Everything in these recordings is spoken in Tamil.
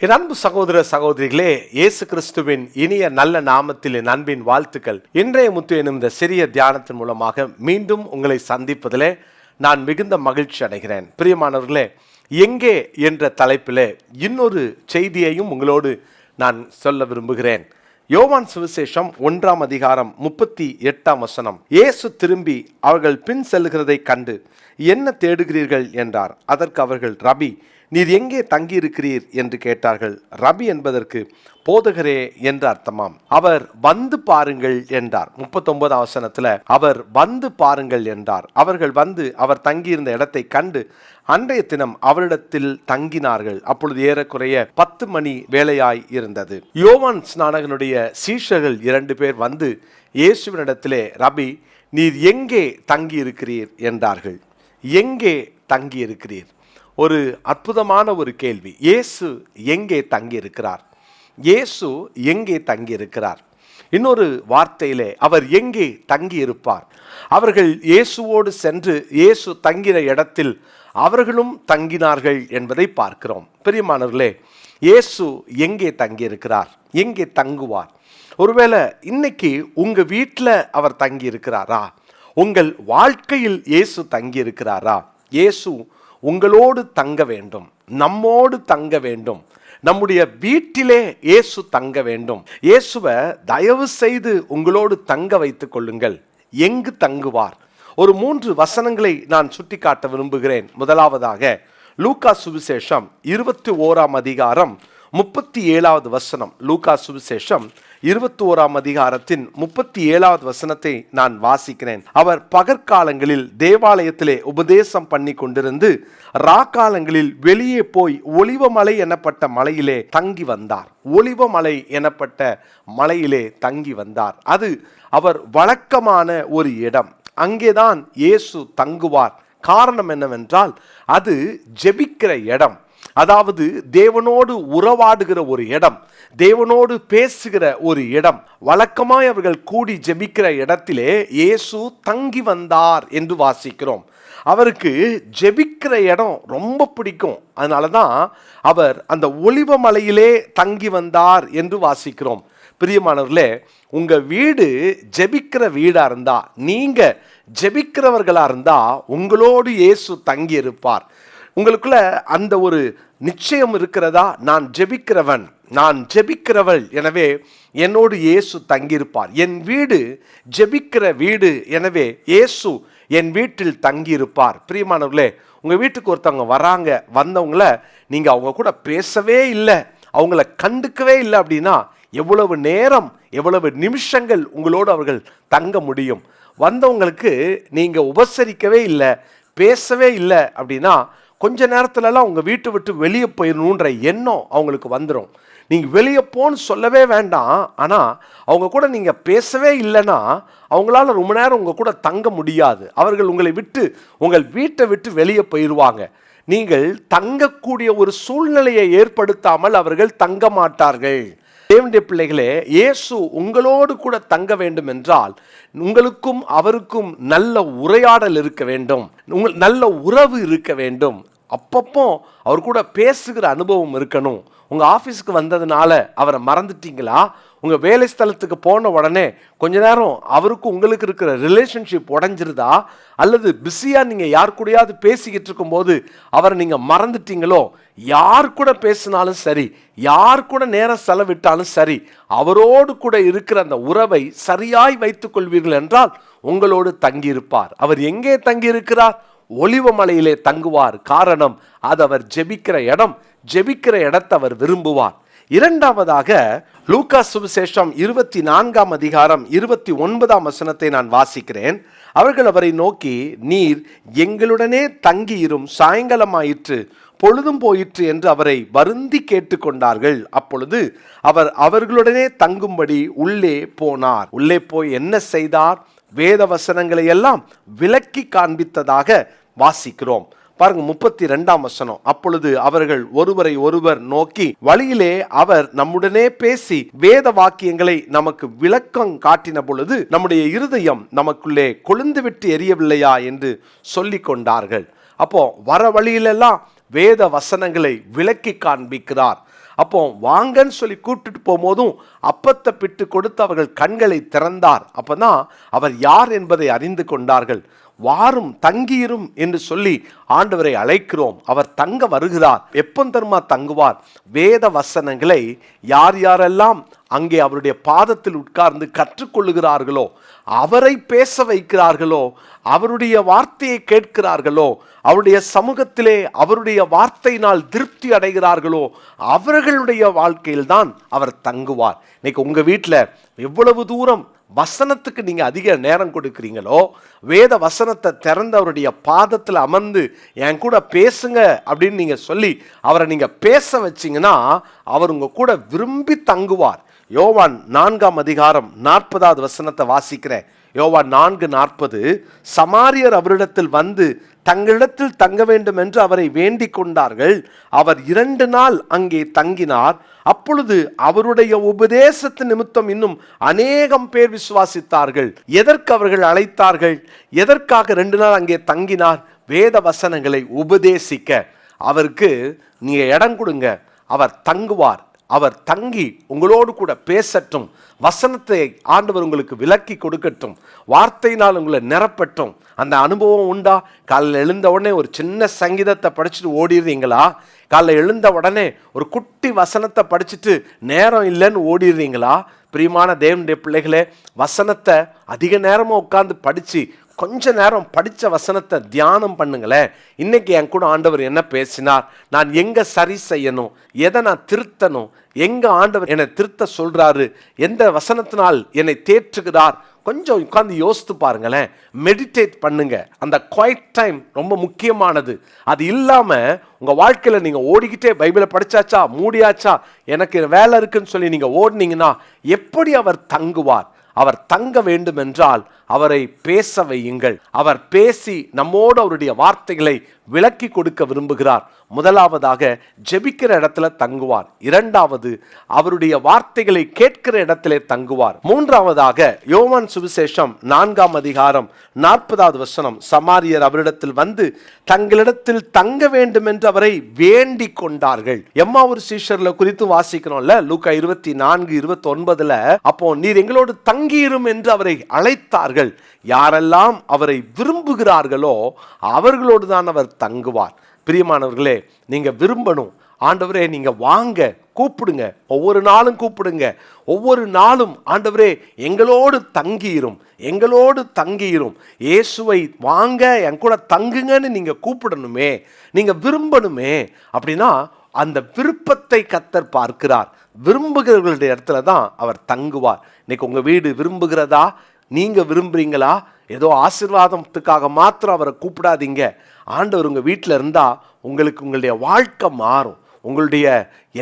என் அன்பு சகோதர சகோதரிகளே, இயேசு கிறிஸ்துவின் இனிய நல்ல நாமத்தில் என் அன்பின் வாழ்த்துக்கள். இன்றைய முத்து எனும் இந்த சிறிய தியானத்தின் மூலமாக மீண்டும் உங்களை சந்திப்பதிலே நான் மிகுந்த மகிழ்ச்சி அடைகிறேன். பிரியமானவர்களே, எங்கே என்ற தலைப்பிலே இன்னொரு செய்தியையும் உங்களோடு நான் சொல்ல விரும்புகிறேன். யோவான் சுவிசேஷம் 1 அதிகாரம் 38 வசனம். இயேசு திரும்பி அவர்கள் பின் செல்கிறதை கண்டு, என்ன தேடுகிறீர்கள் என்றார். அதற்கு அவர்கள், ரபி, நீர் எங்கே தங்கியிருக்கிறீர் என்று கேட்டார்கள். ரபி என்பதற்கு போதகரே என்று அர்த்தமாம். அவர் வந்து பாருங்கள் என்றார். 39 வசனத்துல அவர் வந்து பாருங்கள் என்றார். அவர்கள் வந்து அவர் தங்கியிருந்த இடத்தை கண்டு அன்றைய தினம் அவரிடத்தில் தங்கினார்கள். அப்பொழுது ஏறக்குறைய 10 மணி வேளையாய் இருந்தது. யோவான் ஸ்நானகனுடைய சீஷர்கள் 2 பேர் வந்து இயேசுவினிடத்திலே, ரபி, நீர் எங்கே தங்கியிருக்கிறீர் என்றார்கள். எங்கே தங்கியிருக்கிறீர்? ஒரு அற்புதமான ஒரு கேள்வி. இயேசு எங்கே தங்கியிருக்கிறார்? இயேசு எங்கே தங்கியிருக்கிறார்? இன்னொரு வார்த்தையிலே அவர் எங்கே தங்கியிருப்பார்? அவர்கள் இயேசுவோடு சென்று இயேசு தங்கின இடத்தில் அவர்களும் தங்கினார்கள் என்பதை பார்க்கிறோம். பிரியமானவர்களே, இயேசு எங்கே தங்கியிருக்கிறார்? எங்கே தங்குவார்? ஒருவேளை இன்னைக்கு உங்க வீட்டில் அவர் தங்கியிருக்கிறாரா? உங்கள் வாழ்க்கையில் இயேசு தங்கியிருக்கிறாரா? இயேசு உங்களோடு தங்க வேண்டும், நம்மோடு தங்க வேண்டும், நம்முடைய வீட்டிலே இயேசு தங்க வேண்டும். இயேசுவை தயவு செய்து உங்களோடு தங்க வைத்துக் கொள்ளுங்கள். எங்கு தங்குவார்? ஒரு 3 வசனங்களை நான் சுட்டிக்காட்ட விரும்புகிறேன். முதலாவதாக லூக்கா சுவிசேஷம் 21 அதிகாரம் 37 வசனம். லூக்கா சுவிசேஷம் 21 அதிகாரத்தின் 37 வசனத்தை நான் வாசிக்கிறேன். அவர் பகற்காலங்களில் தேவாலயத்திலே உபதேசம் பண்ணி கொண்டிருந்து ராக்காலங்களில் வெளியே போய் ஒலிவமலை எனப்பட்ட மலையிலே தங்கி வந்தார். ஒலிவமலை எனப்பட்ட மலையிலே தங்கி வந்தார். அது அவர் வழக்கமான ஒரு இடம். அங்கேதான் இயேசு தங்குவார். காரணம் என்னவென்றால் அது ஜெபிக்கிற இடம். அதாவது தேவனோடு உறவாடுகிற ஒரு இடம், தேவனோடு பேசுகிற ஒரு இடம். வழக்கமாய் அவர்கள் கூடி ஜெபிக்கிற இடத்திலே இயேசு தங்கி வந்தார் என்று வாசிக்கிறோம். அவருக்கு ஜெபிக்கிற இடம் ரொம்ப பிடிக்கும். அதனால தான் அவர் அந்த ஒலிவமலையிலே தங்கி வந்தார் என்று வாசிக்கிறோம். பிரியமானவர்களே, உங்க வீடு ஜெபிக்கிற வீடா இருந்தா, நீங்க ஜெபிக்கிறவர்களா இருந்தா உங்களோடு இயேசு தங்கி இருப்பார். உங்களுக்குள்ள அந்த ஒரு நிச்சயம் இருக்கிறதா? நான் ஜெபிக்கிறவன், நான் ஜெபிக்கிறவள், எனவே என்னோடு இயேசு தங்கியிருப்பார். என் வீடு ஜெபிக்கிற வீடு, எனவே இயேசு என் வீட்டில் தங்கியிருப்பார். பிரியமானவர்களே, உங்கள் வீட்டுக்கு ஒருத்தவங்க வராங்க, வந்தவங்கள நீங்கள் அவங்க கூட பேசவே இல்லை, அவங்கள கண்டுக்கவே இல்லை அப்படின்னா எவ்வளவு நேரம், எவ்வளவு நிமிஷங்கள் உங்களோடு அவர்கள் தங்க முடியும்? வந்தவங்களுக்கு நீங்கள் உபசரிக்கவே இல்லை, பேசவே இல்லை அப்படின்னா கொஞ்ச நேரத்துலலாம் உங்கள் வீட்டை விட்டு வெளியே போயிடணுன்ற எண்ணம் அவங்களுக்கு வந்துடும். நீங்கள் வெளியே போன்னு சொல்லவே வேண்டாம், ஆனால் அவங்க கூட நீங்கள் பேசவே இல்லைன்னா அவங்களால ரொம்ப நேரம் உங்கள் கூட தங்க முடியாது. அவர்கள் உங்களை விட்டு, உங்கள் வீட்டை விட்டு வெளியே போயிடுவாங்க. நீங்கள் தங்கக்கூடிய ஒரு சூழ்நிலையை ஏற்படுத்தாமல் அவர்கள் தங்க மாட்டார்கள். தேவனுடைய பிள்ளைகளே, இயேசு உங்களோடு கூட தங்க வேண்டும் என்றால் உங்களுக்கும் அவருக்கும் நல்ல உரையாடல் இருக்க வேண்டும், நல்ல உறவு இருக்க வேண்டும். அப்பப்போ அவர் கூட பேசுகிற அனுபவம் இருக்கணும். உங்கள் ஆஃபீஸுக்கு வந்ததுனால அவரை மறந்துட்டீங்களா? உங்கள் வேலை ஸ்தலத்துக்கு போன உடனே கொஞ்ச நேரம் அவருக்கும் உங்களுக்கு இருக்கிற ரிலேஷன்ஷிப் உடஞ்சிருதா? அல்லது பிஸியாக நீங்கள் யார் கூடயாவது பேசிக்கிட்டு இருக்கும்போது அவரை நீங்கள் மறந்துட்டீங்களோ? யார் கூட பேசினாலும் சரி, யார் கூட நேரம் செலவிட்டாலும் சரி, அவரோடு கூட இருக்கிற அந்த உறவை சரியாய் வைத்துக் கொள்வீர்கள் என்றால் உங்களோடு தங்கியிருப்பார். அவர் எங்கே தங்கியிருக்கிறார்? ஒலிவமலையிலே தங்குவார். காரணம், அது அவர் ஜெபிக்கிற இடம். ஜெபிக்கிற இடத்தை அவர் விரும்புவார். இரண்டாவதாக லூக்கா சுவிசேஷம் 24 அதிகாரம் 29 வசனத்தை நான் வாசிக்கிறேன். அவர்கள் அவரை நோக்கி, நீர் எங்களுடனே தங்கியிரும், சாயங்காலமாயிற்று, பொழுதும் போயிற்று என்று அவரை வருந்தி கேட்டுக்கொண்டார்கள். அப்பொழுது அவர் அவர்களுடனே தங்கும்படி உள்ளே போனார். உள்ளே போய் என்ன செய்தார்? வேத வசனங்களை எல்லாம் விளக்கி காண்பித்ததாக வாசிக்கிறோம். பாருங்க, 32 வசனம். அப்பொழுது அவர்கள் ஒருவரை ஒருவர் நோக்கி, வழியிலே அவர் நம்முடனே பேசி வேத வாக்கியங்களை நமக்கு விளக்கம் காட்டின பொழுது நம்முடைய இருதயம் நமக்குள்ளே கொழுந்து விட்டு எரியவில்லையா என்று சொல்லி கொண்டார்கள். அப்போ வர வழியிலெல்லாம் வேத வசனங்களை விளக்கி காண்பிக்கிறார். அப்போ வாங்கன்னு சொல்லி கூப்பிட்டுட்டு போகும்போதும் அப்பத்தை பிட்டு கொடுத்து அவர்கள் கண்களை திறந்தார். அப்பதான் அவர் யார் என்பதை அறிந்து கொண்டார்கள். வாரும் தங்கியிரும் என்று சொல்லி ஆண்டவரை அழைக்கிறோம். அவர் தங்க வருகிறார். எப்போ தருமா தங்குவார்? வேத வசனங்களை யார் யாரெல்லாம் அங்கே அவருடைய பாதத்தில் உட்கார்ந்து கற்றுக்கொள்ளுகிறார்களோ, அவரை பேச வைக்கிறார்களோ, அவருடைய வார்த்தையை கேட்கிறார்களோ, அவருடைய சமூகத்திலே அவருடைய வார்த்தையினால் திருப்தி அடைகிறார்களோ, அவர்களுடைய வாழ்க்கையில் தான் அவர் தங்குவார். இன்னைக்கு உங்க வீட்டில் எவ்வளவு தூரம் வசனத்துக்கு நீங்க அதிக நேரம் கொடுக்குறீங்களோ, வேத வசனத்தை திறந்து அவருடைய பாதத்தில் அமர்ந்து என் கூட பேசுங்க அப்படின்னு நீங்க சொல்லி அவரை நீங்க பேச வச்சீங்கன்னா அவர் உங்க கூட விரும்பி தங்குவார். யோவான் 4ஆம் அதிகாரம் 40வது வசனத்தை வாசிக்கிறேன். யோவான் 4:40, சமாரியர் அவரிடத்தில் வந்து தங்களிடத்தில் தங்க வேண்டும் என்று அவரை வேண்டிக் கொண்டார்கள். அவர் 2 நாள் அங்கே தங்கினார். அப்பொழுது அவருடைய உபதேசத்து நிமித்தம் இன்னும் அநேகம் பேர் விசுவாசித்தார்கள். எதற்கு அவர்கள் அழைத்தார்கள்? எதற்காக 2 நாள் அங்கே தங்கினார்? வேத வசனங்களை உபதேசிக்க. அவருக்கு நீங்க இடம் கொடுங்க, அவர் தங்குவார். அவர் தங்கி உங்களோடு கூட பேசட்டும். வசனத்தை ஆண்டவர் உங்களுக்கு விளக்கி கொடுக்கட்டும். வார்த்தையினால் உங்களை நிரப்பட்டும். அந்த அனுபவம் உண்டா? காலையில் எழுந்த உடனே ஒரு சின்ன சங்கீதத்தை படிச்சுட்டு ஓடிடுறீங்களா? காலையில் எழுந்த உடனே ஒரு குட்டி வசனத்தை படிச்சுட்டு நேரம் இல்லைன்னு ஓடிடுறீங்களா? பிரியமான தேவனுடைய பிள்ளைகளே, வசனத்தை அதிக நேரமாக உட்கார்ந்து படித்து கொஞ்ச நேரம் படித்த வசனத்தை தியானம் பண்ணுங்களேன். இன்னைக்கு என் கூட ஆண்டவர் என்ன பேசினார், நான் எங்கே சரி செய்யணும், எதை நான் திருத்தணும், எங்கே ஆண்டவர் என்னை திருத்த சொல்கிறாரு, எந்த வசனத்தினால் என்னை தேற்றுகிறார், கொஞ்சம் உட்காந்து யோசித்து பாருங்களேன். மெடிடேட் பண்ணுங்க. அந்த குவைட் டைம் ரொம்ப முக்கியமானது. அது இல்லாமல் உங்கள் வாழ்க்கையில் நீங்கள் ஓடிக்கிட்டே பைபிளை படித்தாச்சா, மூடியாச்சா, எனக்கு வேலை இருக்குன்னு சொல்லி நீங்கள் ஓடினீங்கன்னா எப்படி அவர் தங்குவார்? அவர் தங்க வேண்டும் என்றால் அவரை பேச வையுங்கள். அவர் பேசி நம்மோடு அவருடைய வார்த்தைகளை விளக்கி கொடுக்க விரும்புகிறார். முதலாவதாக ஜெபிக்கிற இடத்துல தங்குவார். இரண்டாவது அவருடைய வார்த்தைகளை கேட்கிற இடத்திலே தங்குவார். மூன்றாவதாக யோவான் சுவிசேஷம் 4ஆம் அதிகாரம் 40வது வசனம், சமாரியர் அவரிடத்தில் வந்து தங்களிடத்தில் தங்க வேண்டும் என்று அவரை வேண்டிக் கொண்டார்கள். எம்மாவூர் சீஷர்ல குறித்து வாசிக்கிறோம்ல, லூக்கா 24:29. அப்போ நீர் எங்களோடு தங்கியிரும் என்று அவரை அழைத்தார்கள். யாரெல்லாம் அவரை விரும்புகிறார்களோ அவர்களோடு தான் அவர் தங்குவார். பிரியமானவர்களே, நீங்க விரும்பணும். ஆண்டவரே நீங்க வாங்க, கூப்பிடுங்க. ஒவ்வொரு நாளும் கூப்பிடுங்க. ஒவ்வொரு நாளும் ஆண்டவரே எங்களோடு தங்கியிரும், எங்களோடு தங்கியிரும். இயேசுவை வாங்க என் கூட தங்குங்கன்னு நீங்க கூப்பிடணுமே, நீங்க விரும்பணுமே. அப்படின்னா அந்த விருப்பத்தை கர்த்தர் பார்க்கிறார். விரும்புகிறவர்களுடைய இடத்துல தான் அவர் தங்குவார். இன்னைக்கு உங்க வீடு விரும்புகிறதா? நீங்க விரும்புறீங்களா? ஏதோ ஆசீர்வாதத்துக்காக மாத்திரம் அவரை கூப்பிடாதீங்க. ஆண்டவர் உங்க வீட்டில் இருந்தா உங்களுக்கு உங்களுடைய வாழ்க்கை மாறும், உங்களுடைய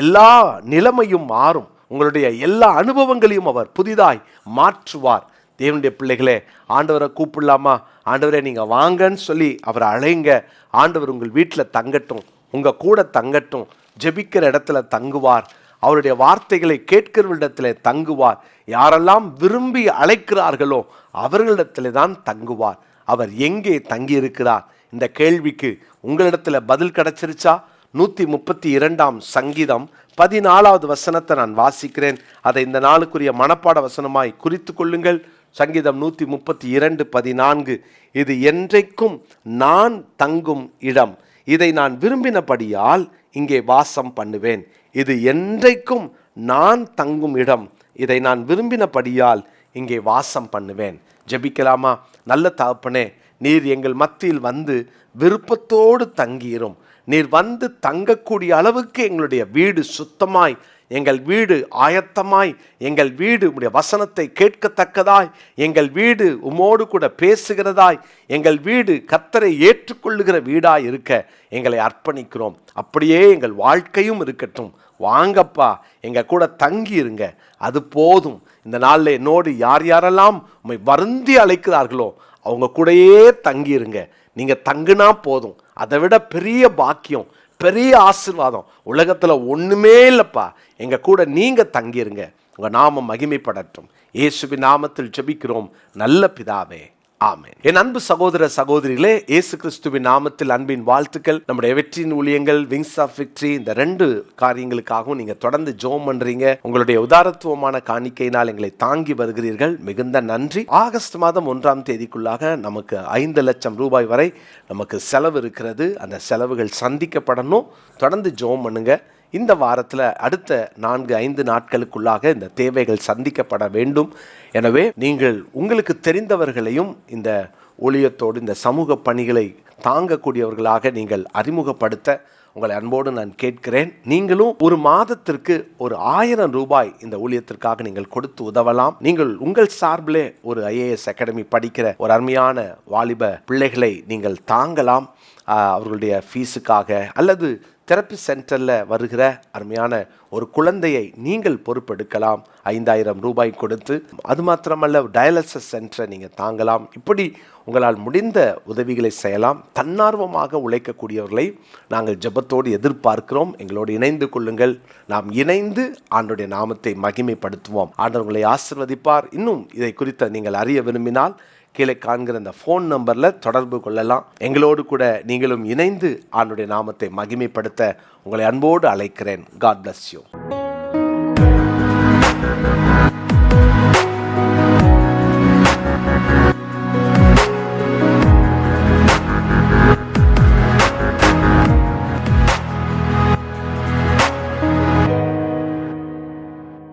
எல்லா நிலைமையும் மாறும், உங்களுடைய எல்லா அனுபவங்களையும் அவர் புதிதாய் மாற்றுவார். தேவனுடைய பிள்ளைகளே, ஆண்டவரை கூப்பிடலாமா? ஆண்டவரே நீங்க வாங்கன்னு சொல்லி அவரை அழைங்க. ஆண்டவர் உங்கள் வீட்டில் தங்கட்டும், உங்க கூட தங்கட்டும். ஜெபிக்கிற இடத்துல தங்குவார். அவருடைய வார்த்தைகளை கேட்கிற இடத்துல தங்குவார். யாரெல்லாம் விரும்பி அழைக்கிறார்களோ அவர்களிடத்திலே தான் தங்குவார். அவர் எங்கே தங்கி இருக்கிறார்? இந்த கேள்விக்கு உங்களிடத்துல பதில் கிடைச்சிருச்சா? 132ஆம் சங்கீதம் 14வது வசனத்தை நான் வாசிக்கிறேன். அதை இந்த நாளுக்குரிய மனப்பாட வசனமாய் குறித்து கொள்ளுங்கள். சங்கீதம் 132:14. இது என்றைக்கும் நான் தங்கும் இடம், இதை நான் விரும்பினபடியால் இங்கே வாசம் பண்ணுவேன். இது என்றைக்கும் நான் தங்கும் இடம், இதை நான் விரும்பினபடியால் இங்கே வாசம் பண்ணுவேன். ஜெபிக்கலாமா? நல்ல தகப்பனே, நீர் எங்கள் மத்தியில் வந்து விருப்பத்தோடு தங்கியிரும். நீர் வந்து தங்கக்கூடிய அளவுக்கு எங்களுடைய வீடு சுத்தமாய், எங்கள் வீடு ஆயத்தமாய், எங்கள் வீடு உம்முடைய வசனத்தை கேட்கத்தக்கதாய், எங்கள் வீடு உம்மோடு கூட பேசுகிறதாய், எங்கள் வீடு கர்த்தரை ஏற்றுக்கொள்ளுகிற வீடாய் இருக்க எங்களை அர்ப்பணிக்கிறோம். அப்படியே எங்கள் வாழ்க்கையும் இருக்கட்டும். வாங்கப்பா, எங்க கூட தங்கி இருங்க, அது போதும். இந்த நாளில் என்னோடு யார் யாரெல்லாம் உம்மை வருந்தி அழைக்கிறார்களோ அவங்க கூடயே தங்கியிருங்க. நீங்க தங்குனா போதும். அதை விட பெரிய பாக்கியம், பெரிய ஆசீர்வாதம் உலகத்துல ஒண்ணுமே இல்லப்பா. எங்க கூட நீங்க தங்கிருங்க. உங்க நாமம் மகிமைப்படட்டும். இயேசுவின் நாமத்தில் ஜெபிக்கிறோம் நல்ல பிதாவே, ஆமென். என் அன்பு சகோதர சகோதரிகளே, இயேசு கிறிஸ்துவின் நாமத்தில் அன்பின் வாழ்த்துக்கள். நம்முடைய வெற்றியின் ஊழியங்கள் விங்ஸ் ஆஃப் விக்டரி இந்த 2 காரியங்களுக்காகவும் நீங்க தொடர்ந்து ஜெபம் பண்றீங்க. உங்களுடைய உதாரத்துவமான காணிக்கையினால் எங்களை தாங்கி வருகிறீர்கள். மிகுந்த நன்றி. ஆகஸ்ட் மாதம் 1ஆம் தேதிக்குள்ளாக நமக்கு 5 லட்சம் ரூபாய் வரை நமக்கு செலவு இருக்கிறது. அந்த செலவுகள் சந்திக்கப்படணும். தொடர்ந்து ஜெபம் பண்ணுங்க. இந்த வாரத்தில் அடுத்த 4-5 நாட்களுக்குள்ளாக இந்த தேவைகள் சந்திக்கப்பட வேண்டும். எனவே நீங்கள் உங்களுக்கு தெரிந்தவர்களையும் இந்த ஊழியத்தோடு இந்த சமூக பணிகளை தாங்கக்கூடியவர்களாக நீங்கள் அறிமுகப்படுத்த உங்களை அன்போடு நான் கேட்கிறேன். நீங்களும் ஒரு மாதத்திற்கு ஒரு 1000 ரூபாய் இந்த ஊழியத்திற்காக நீங்கள் கொடுத்து உதவலாம். நீங்கள் உங்கள் சார்பிலே ஒரு IAS அகாடமி படிக்கிற ஒரு அருமையான வாலிப பிள்ளைகளை நீங்கள் தாங்கலாம். அவர்களுடைய ஃபீஸுக்காக அல்லது தெரப்பி சென்டரில் வருகிற அருமையான ஒரு குழந்தையை நீங்கள் பொறுப்பெடுக்கலாம் 5000 ரூபாய் கொடுத்து. அது மாத்திரமல்ல, டயாலிசிஸ் சென்டரை நீங்கள் தாங்கலாம். இப்படி உங்களால் முடிந்த உதவிகளை செய்யலாம். தன்னார்வமாக உழைக்கக்கூடியவர்களை நாங்கள் ஜெபத்தோடு எதிர்பார்க்கிறோம். எங்களோடு இணைந்து கொள்ளுங்கள். நாம் இணைந்து ஆண்டவருடைய நாமத்தை மகிமைப்படுத்துவோம். ஆண்டவர் உங்களை ஆசீர்வதிப்பார். இன்னும் இதை குறித்து நீங்கள் அறிய விரும்பினால் கீழே காண்கிற அந்த ஃபோன் நம்பரில் தொடர்பு கொள்ளலாம். எங்களோடு கூட நீங்களும் இணைந்து ஆண்டவருடைய நாமத்தை மகிமைப்படுத்த உங்களை அன்போடு அழைக்கிறேன். God bless you.